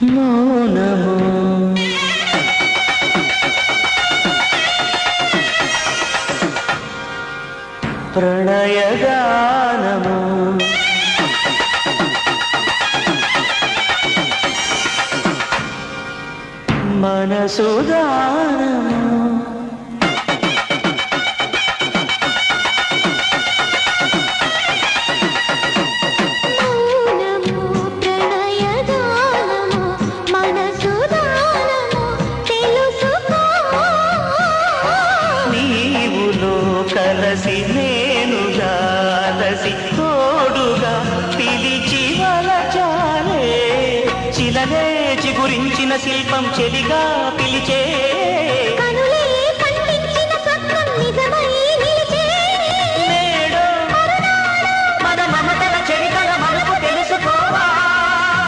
మౌనము ప్రణయగానము మనసుదానము కలసి నేనుగా లసి తోడుగా పిలిచి వలచాలే చిలనే చిగురించిన శిల్పం చెలిగా పిలిచే